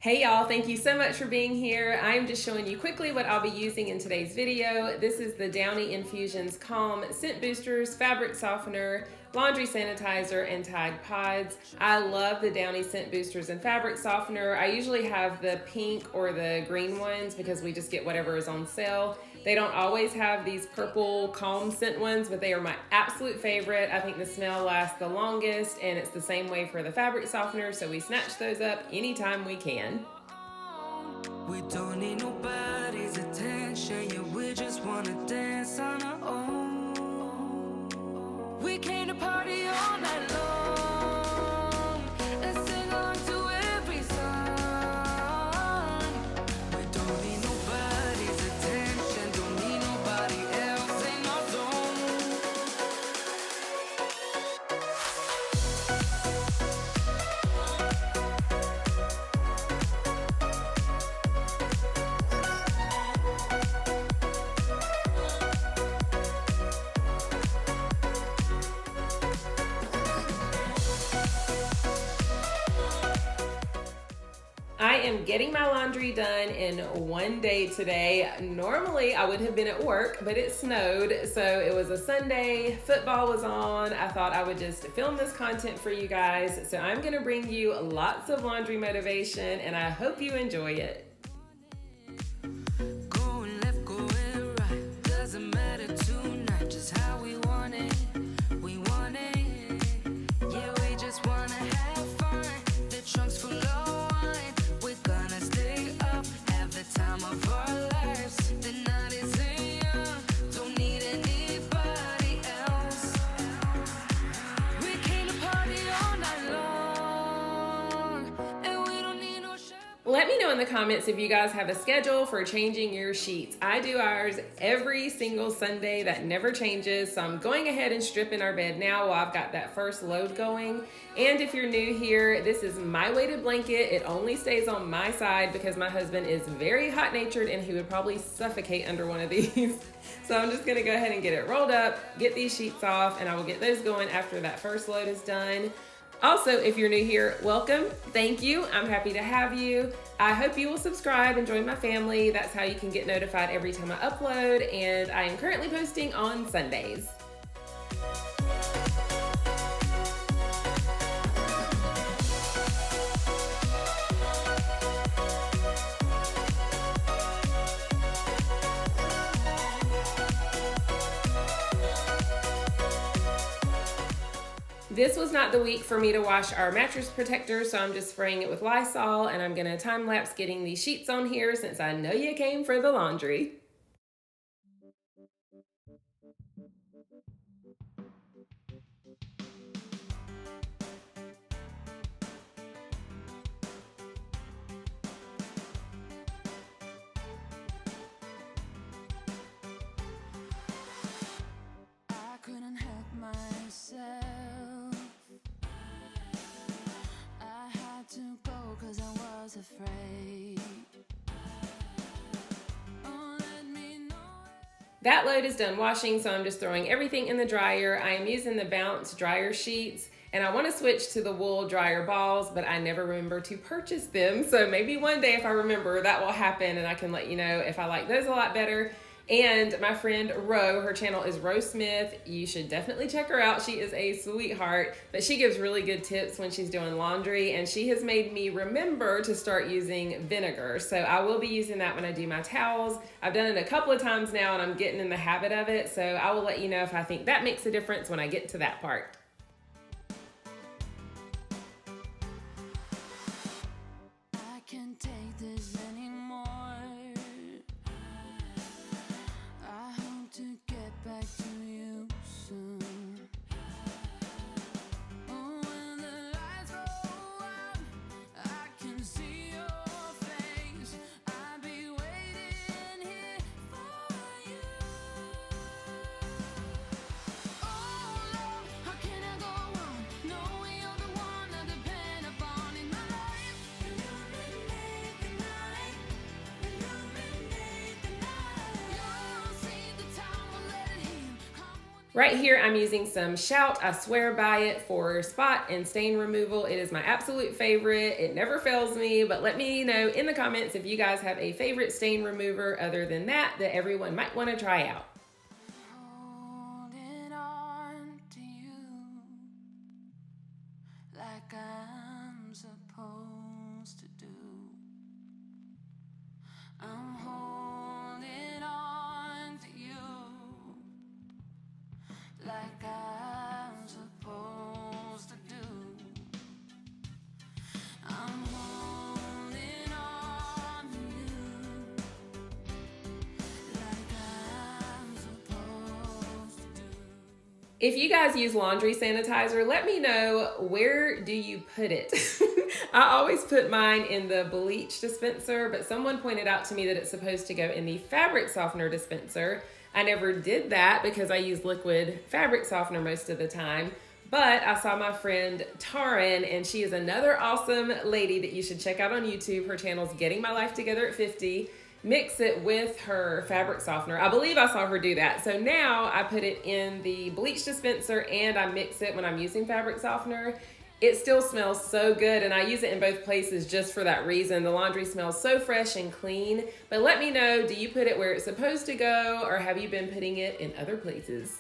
Hey y'all, thank you so much for being here. I'm just showing you quickly what I'll be using in today's video. This is the Downy Infusions Calm Scent Boosters, Fabric Softener, Laundry Sanitizer, and Tide Pods. I love the Downy Scent Boosters and Fabric Softener. I usually have the pink or the green ones because we just get whatever is on sale. They don't always have these purple calm scent ones, but they are my absolute favorite. I think the smell lasts the longest, and it's the same way for the fabric softener, so we snatch those up anytime we can. We don't need nobody's attention, yeah, we just wanna dance on our own. We came to party all night long and sing along to every song. We don't need nobody's attention, don't need nobody else in our zone. I am getting my laundry done in one day today. Normally I would have been at work, but it snowed, so it was a Sunday, football was on. I thought I would just film this content for you guys. So I'm gonna bring you lots of laundry motivation, and I hope you enjoy it. Going left, going right, doesn't matter tonight, just how we want it, we want it. Yeah, we just wanna have fun, the trunk's full of wine, we're gonna stay up, have the time of our lives. The night is young, don't need anybody else. We came to party all night long, and we don't need no show. Let me know in the comments if you guys have a schedule for changing your sheets. I do ours every single Sunday. That never changes. So I'm going ahead and stripping our bed now while I've got that first load going. And if you're new here, this is my weighted blanket. It only stays on my side because my husband is very hot-natured and he would probably suffocate under one of these. So I'm just gonna go ahead and get it rolled up, get these sheets off, and I will get those going after that first load is done. Also, if you're new here, welcome. Thank you. I'm happy to have you. I hope you will subscribe and join my family. That's how you can get notified every time I upload, and I am currently posting on Sundays. This was not the week for me to wash our mattress protector, so I'm just spraying it with Lysol, and I'm gonna time lapse getting these sheets on here since I know you came for the laundry. I couldn't help myself. I had to go 'cause I was afraid. Oh, let me know. That load is done washing, so I'm just throwing everything in the dryer. I am using the Bounce dryer sheets, and I want to switch to the wool dryer balls, but I never remember to purchase them. So maybe one day if I remember, that will happen, and I can let you know if I like those a lot better. And my friend Ro, her channel is Ro Smith. You should definitely check her out. She is a sweetheart, but she gives really good tips when she's doing laundry, and she has made me remember to start using vinegar. So I will be using that when I do my towels. I've done it a couple of times now, and I'm getting in the habit of it. So I will let you know if I think that makes a difference when I get to that part. I can't take this anymore. I hope to get back to you soon. Oh, when the lights go out, I can see your face. I'll be waiting here for you. Oh Lord, how can Right here, I'm using some Shout. I swear by it for spot and stain removal. It is my absolute favorite. It never fails me, but let me know in the comments if you guys have a favorite stain remover other than that everyone might want to try out. Holding on to you like I'm supposed to do. I'm holding on to you like I'm supposed to do. I'm holding on to you like I'm supposed to do. If you guys use laundry sanitizer, let me know, where do you put it? I always put mine in the bleach dispenser, but someone pointed out to me that it's supposed to go in the fabric softener dispenser. I never did that because I use liquid fabric softener most of the time. But I saw my friend Taryn, and she is another awesome lady that you should check out on YouTube. Her channel's Getting My Life Together at 50. Mix it with her fabric softener. I believe I saw her do that. So now I put it in the bleach dispenser and I mix it when I'm using fabric softener. It still smells so good, and I use it in both places just for that reason. The laundry smells so fresh and clean. But let me know, do you put it where it's supposed to go, or have you been putting it in other places?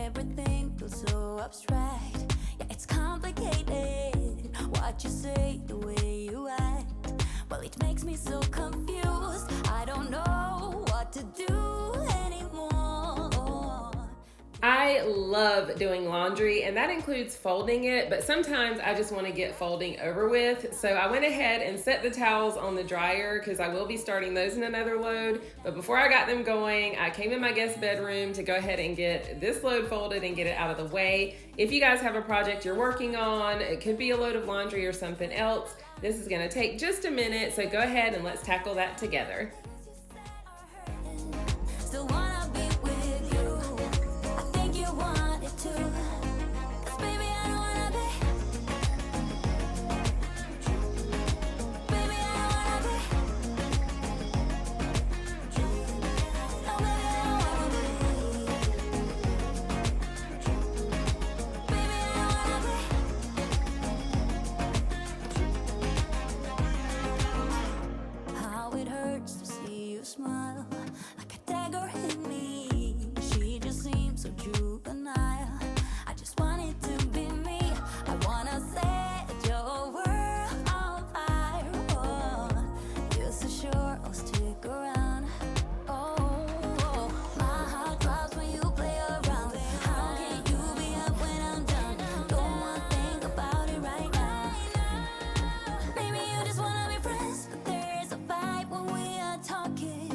Everything feels so abstract. Yeah, it's complicated. What you say, the way you act. Well, it makes me so confused. I don't know what to do anymore. I love doing laundry, and that includes folding it, but sometimes I just want to get folding over with. So I went ahead and set the towels on the dryer because I will be starting those in another load. But before I got them going, I came in my guest bedroom to go ahead and get this load folded and get it out of the way. If you guys have a project you're working on, it could be a load of laundry or something else, this is going to take just a minute. So go ahead and let's tackle that together. Still wanna be with you. I think you want it too. 'Cause baby, I don't wanna be. Baby, I don't wanna be. No, baby, I don't wanna be. Baby, I don't wanna be. How it hurts to see you smile. Like a dagger hit me. She just seems so juvenile. I just want it to be me. I wanna set your world on fire. Oh, you're so sure I'll stick around. Oh, my heart drops when you play around. How can you be up when I'm down? Don't wanna think about it right now. Maybe you just wanna be friends, but there's a vibe when we are talking.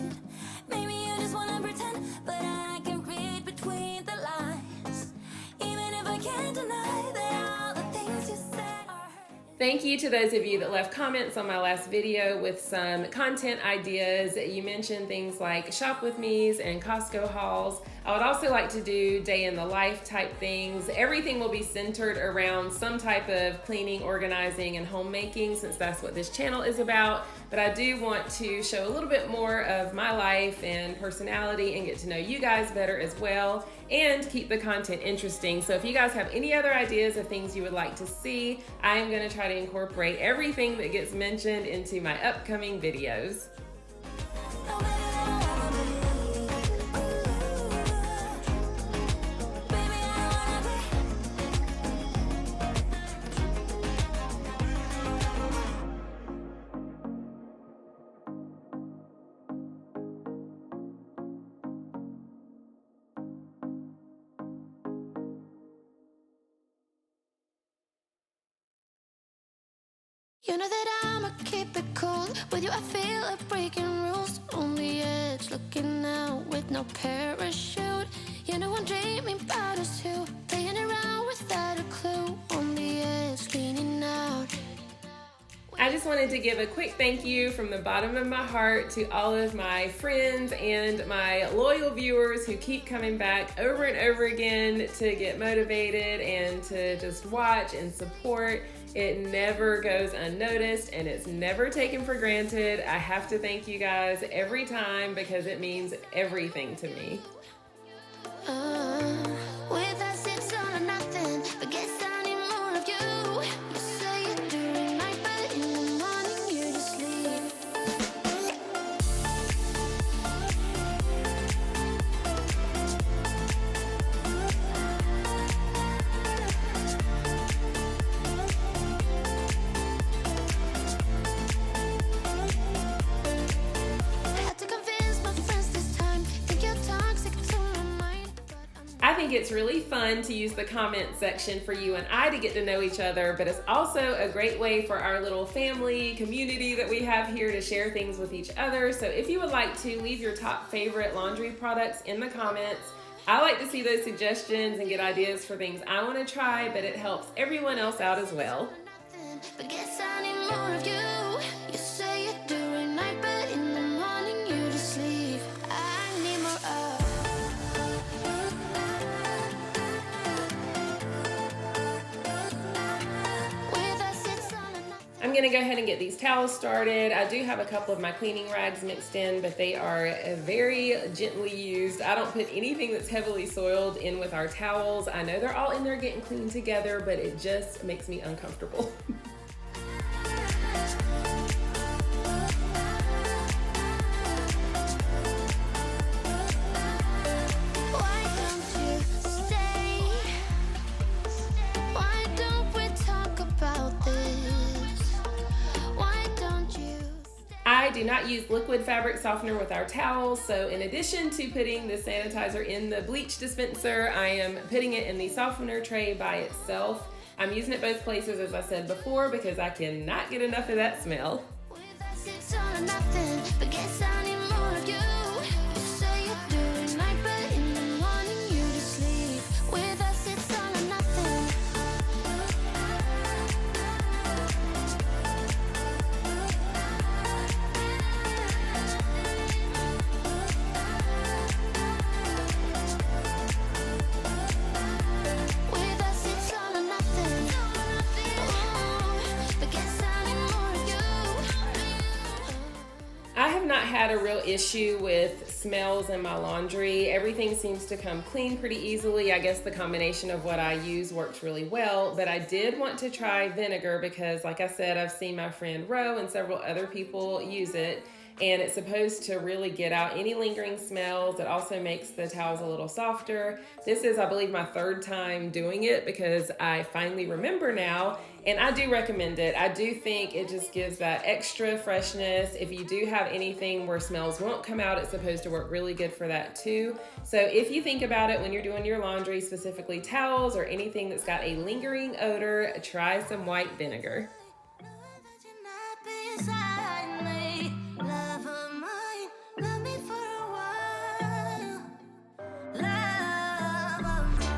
Maybe you just wanna pretend, but I can read between the lines. Even if I can't deny that all the things you said are hurting. Thank you to those of you that left comments on my last video with some content ideas. You mentioned things like shop with me's and Costco hauls. I would also like to do day in the life type things. Everything will be centered around some type of cleaning, organizing, and homemaking, since that's what this channel is about. But I do want to show a little bit more of my life and personality and get to know you guys better as well, and keep the content interesting. So if you guys have any other ideas of things you would like to see, I am going to try to incorporate everything that gets mentioned into my upcoming videos. No, baby, I don't wanna be. Baby, I don't wanna be. You know that I'ma keep it cool. With you I feel like breaking rules. On the edge, looking out with no parachute. You know I'm dreaming about us two, playing around without a clue. On the edge, leaning out. I just wanted to give a quick thank you from the bottom of my heart to all of my friends and my loyal viewers who keep coming back over and over again to get motivated and to just watch and support. It never goes unnoticed and it's never taken for granted. I have to thank you guys every time because it means everything to me. With us it's all or nothing, but guess I need more of you. You say you're doing right, but in the morning you just leave. Had to convince my friends this time, think you're toxic to my mind, but I think it's really fun to use the comment section for you and I to get to know each other, but it's also a great way for our little family community that we have here to share things with each other. So if you would like to leave your top favorite laundry products in the comments, I like to see those suggestions and get ideas for things I want to try, but it helps everyone else out as well. nothing, but guess I need more of you. You say you're doing right, but in the morning you just leave. I need more of. With us it's all or nothing. I'm gonna go ahead and get these towels started. I do have a couple of my cleaning rags mixed in, but they are very gently used. I don't put anything that's heavily soiled in with our towels. I know they're all in there getting clean together, but it just makes me uncomfortable. Why don't you stay? Why don't we talk about this? Why don't you stay? I do not use liquid fabric softener with our towels, so in addition to putting the sanitizer in the bleach dispenser, I am putting it in the softener tray by itself. I'm using it both places, as I said before, because I cannot get enough of that smell. With us it's all or nothing, but guess I need more of you. You say you're doing right, but in the morning you just leave. With us it's all or nothing. With us it's all or nothing. But guess I need more of you. I have not had a real issue with smells in my laundry. Everything seems to come clean pretty easily. I guess the combination of what I use works really well, but I did want to try vinegar because, like I said, I've seen my friend Ro and several other people use it, and it's supposed to really get out any lingering smells. It also makes the towels a little softer. This is, I believe, my third time doing it because I finally remember now, and I do recommend it. I do think it just gives that extra freshness. If you do have anything where smells won't come out, it's supposed to work really good for that too. So if you think about it when you're doing your laundry, specifically towels or anything that's got a lingering odor, try some white vinegar. Know that you're not beside me. Love of mine, love me for a while. Love of mine.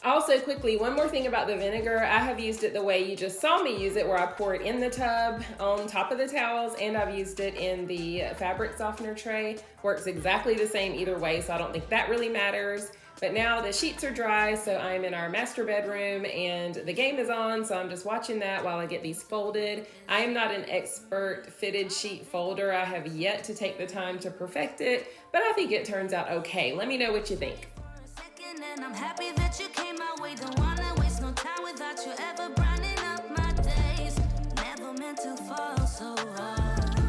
Also, quickly, one more thing about the vinegar. I have used it the way you just saw me use it, where I pour it in the tub on top of the towels, and I've used it in the fabric softener tray. Works exactly the same either way, so I don't think that really matters. But now the sheets are dry, so I'm in our master bedroom and the game is on, so I'm just watching that while I get these folded. I am not an expert fitted sheet folder. I have yet to take the time to perfect it, but I think it turns out okay. Let me know what you think. For a second, and I'm happy that you came my way. Don't wanna waste no time without you ever brightening up my days. Never meant to fall so hard.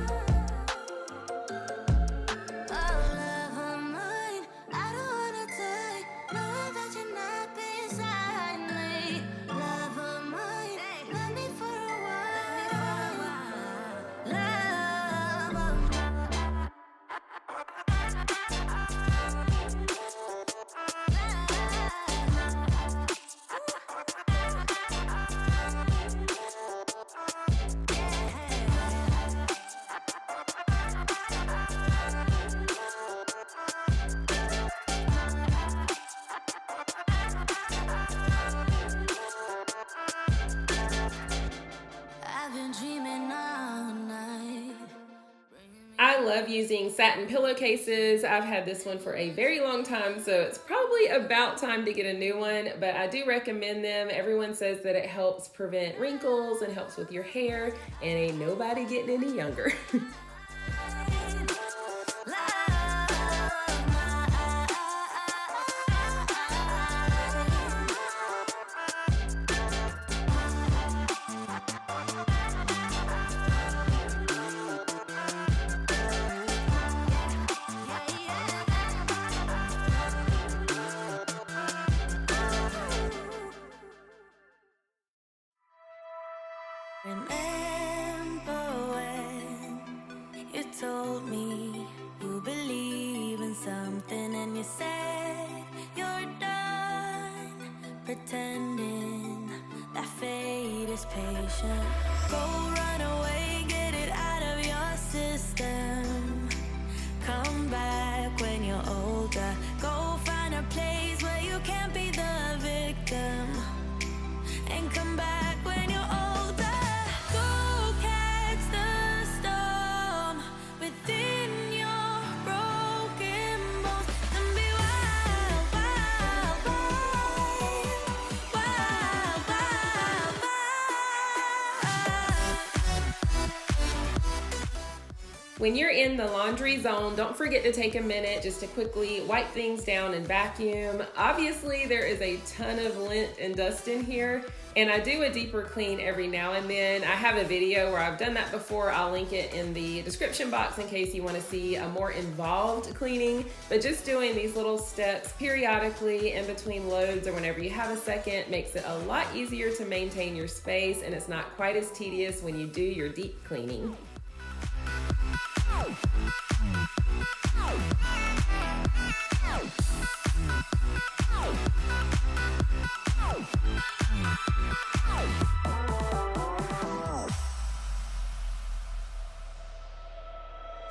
Oh, love of mine, I don't wanna take. Knowing that you're not beside me. Love of mine, love me for a while. Love of mine. I love using satin pillowcases. I've had this one for a very long time, so it's probably about time to get a new one, but I do recommend them. Everyone says that it helps prevent wrinkles and helps with your hair, and ain't nobody getting any younger. Remember when you told me you believe in something and you said you're done pretending that fate is patient. Go run away, get it out of your system. Come back when you're older. Go find a place where you can't be the victim. And come back when you're older. Go catch the storm within your broken bones. And be wild, wild, wild, wild, wild, wild. When you're in the laundry zone, don't forget to take a minute just to quickly wipe things down and vacuum. Obviously, there is a ton of lint and dust in here, and I do a deeper clean every now and then. I have a video where I've done that before. I'll link it in the description box in case you want to see a more involved cleaning, but just doing these little steps periodically in between loads or whenever you have a second makes it a lot easier to maintain your space, and it's not quite as tedious when you do your deep cleaning.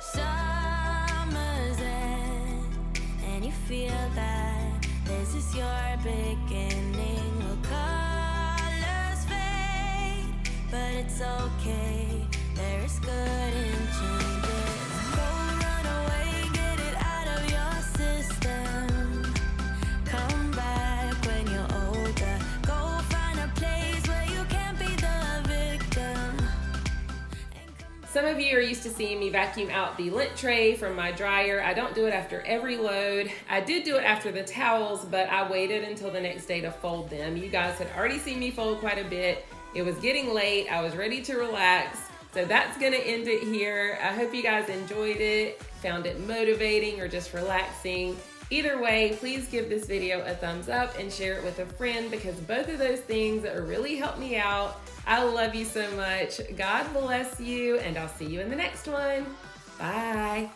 Summer's end, and you feel that this is your beginning. Well, colors fade, but it's okay. There is good in changes. Go run away, get it out of your system. Come back when you're older. Go find a place where you can't be the victim. Some of you are used to seeing me vacuum out the lint tray from my dryer. I don't do it after every load. I did do it after the towels, but I waited until the next day to fold them. You guys had already seen me fold quite a bit. It was getting late. I was ready to relax. So that's gonna end it here. I hope you guys enjoyed it, found it motivating or just relaxing. Either way, please give this video a thumbs up and share it with a friend, because both of those things really help me out. I love you so much. God bless you, and I'll see you in the next one. Bye.